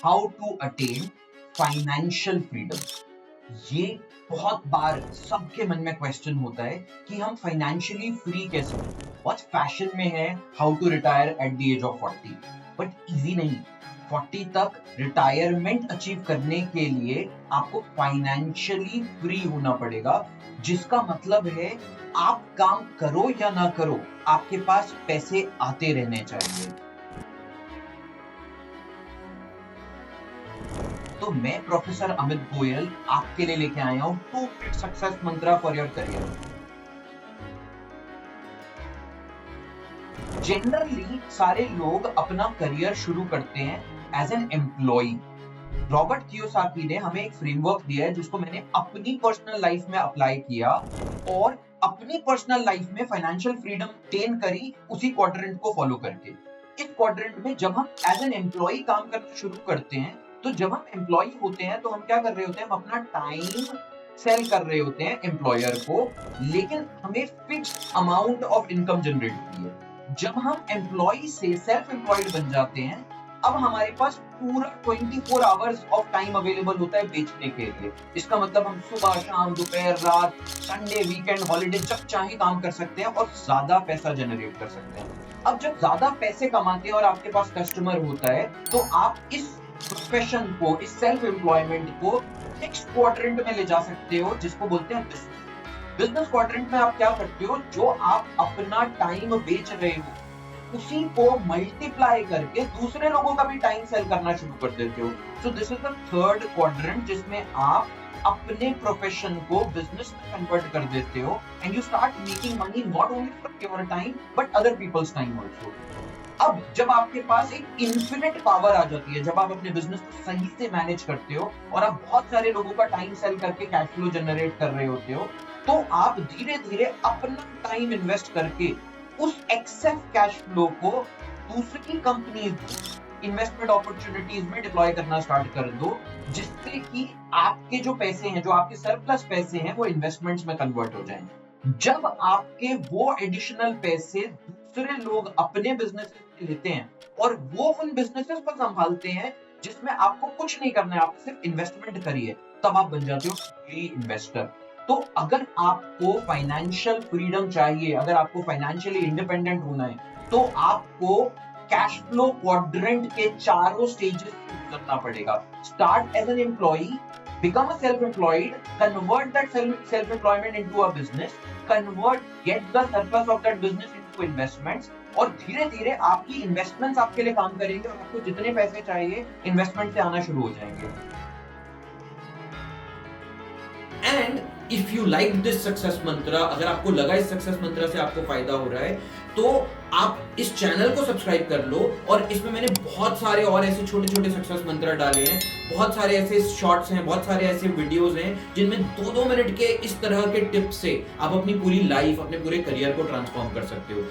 How to attain financial freedom. ये बहुत बार सबके मन में क्वेश्चन होता है कि हम फाइनेंशियली फ्री कैसे हो। बहुत फैशन में है how to retire at the age of 40, but easy नहीं। 40 तक रिटायरमेंट अचीव करने के लिए आपको फाइनेंशियली फ्री होना पड़ेगा, जिसका मतलब है आप काम करो या ना करो, आपके पास पैसे आते रहने चाहिए। तो मैं प्रोफेसर अमित गोयल आपके लिए लेके आया हूं 2 minute success mantra for your career. Generally सारे लोग अपना करियर शुरू करते हैं as an employee. Robert Kiyosaki ने हमें एक फ्रेमवर्क दिया है जिसको मैंने अपनी पर्सनल लाइफ में अप्लाई किया और अपनी पर्सनल लाइफ में फाइनेंशियल फ्रीडम अटेन करी उसी क्वाड्रेंट को फॉलो करके। इस क्वाड्रेंट में जब हम एज एन एम्प्लॉय काम करना शुरू करते हैं, तो जब हम एम्प्लॉय होते हैं तो हम क्या कर रहे होते हैं, हम अपना टाइम सेल कर रहे होते हैं एम्प्लॉयर को, लेकिन हमें fixed amount of income generate होती है। जब हम एम्प्लॉय से सेल्फ एम्प्लॉयड बन जाते हैं, अब हमारे पास पूरा 24 आवर्स ऑफ टाइम अवेलेबल होता है बेचने के लिए। इसका मतलब हम सुबह शाम दोपहर रात संडे वीकेंड हॉलिडे जब चाहे काम कर सकते हैं और ज्यादा पैसा जनरेट कर सकते हैं। अब जब ज्यादा पैसे कमाते हैं और आपके पास कस्टमर होता है, तो आप इस प्रोफेशन को, इस सेल्फ एम्प्लॉयमेंट को नेक्स्ट क्वाड्रेंट में ले जा सकते हो, जिसको बोलते हैं बिजनेस। बिजनेस क्वाड्रेंट में आप क्या करते हो, जो आप अपना टाइम बेच रहे हो उसी को मल्टीप्लाई करके दूसरे लोगों का भी टाइम सेल करना शुरू कर देते हो। So this is the third quadrant, जिसमें आप अपने प्रोफेशन को बिजनेस में कन्वर्ट कर देते हो and you start making money not only from your time but other people's time also. अब जब आपके पास एक इन्फिनिट पावर आ जाती है, जब आप अपने बिजनेस को सही से मैनेज करते हो और आप बहुत सारे लोगों का टाइम सेल करके कैश फ्लो जनरेट कर रहे होते हो, तो आप धीरे धीरे अपना टाइम इन्वेस्ट करके उस एक्सेस कैश फ्लो को दूसरी कंपनीज इन्वेस्टमेंट अपॉर्चुनिटीज में डिप्लॉय करना स्टार्ट कर दो, जिससे कि आपके जो पैसे हैं, जो आपके सरप्लस पैसे हैं, वो इन्वेस्टमेंट्स में कन्वर्ट हो जाएं। जब आपके वो एडिशनल पैसे दूसरे लोग अपने बिजनेस में लेते हैं और वो उन बिजनेसेस को संभालते हैं जिसमें आपको कुछ नहीं करना है, आप सिर्फ इन्वेस्टमेंट करिए, तब आप बन जाते हो फ्री इन्वेस्टर। तो अगर आपको फाइनेंशियल फ्रीडम चाहिए, अगर आपको फाइनेंशियली इंडिपेंडेंट होना है, तो आपको कैश फ्लो क्वाड्रेंट के चारों स्टेजेस करना पड़ेगा। Start as an employee, become a self-employed, convert that self-employment into a business, get the surplus of that business into investments, और धीरे धीरे आपकी इन्वेस्टमेंट्स आपके लिए काम करेंगे और आपको जितने पैसे चाहिए इन्वेस्टमेंट से आना शुरू हो जाएंगे। And if you like this success mantra, अगर आपको लगा इस सक्सेस मंत्रा से आपको फायदा हो रहा है, तो आप इस चैनल को सब्सक्राइब कर लो। और इसमें मैंने बहुत सारे और ऐसे छोटे छोटे सक्सेस मंत्र डाले हैं, बहुत सारे ऐसे शॉर्ट्स हैं, बहुत सारे ऐसे वीडियोस हैं जिनमें 2-2 मिनट के इस तरह के टिप्स से आप अपनी पूरी लाइफ, अपने पूरे करियर को ट्रांसफॉर्म कर सकते हो।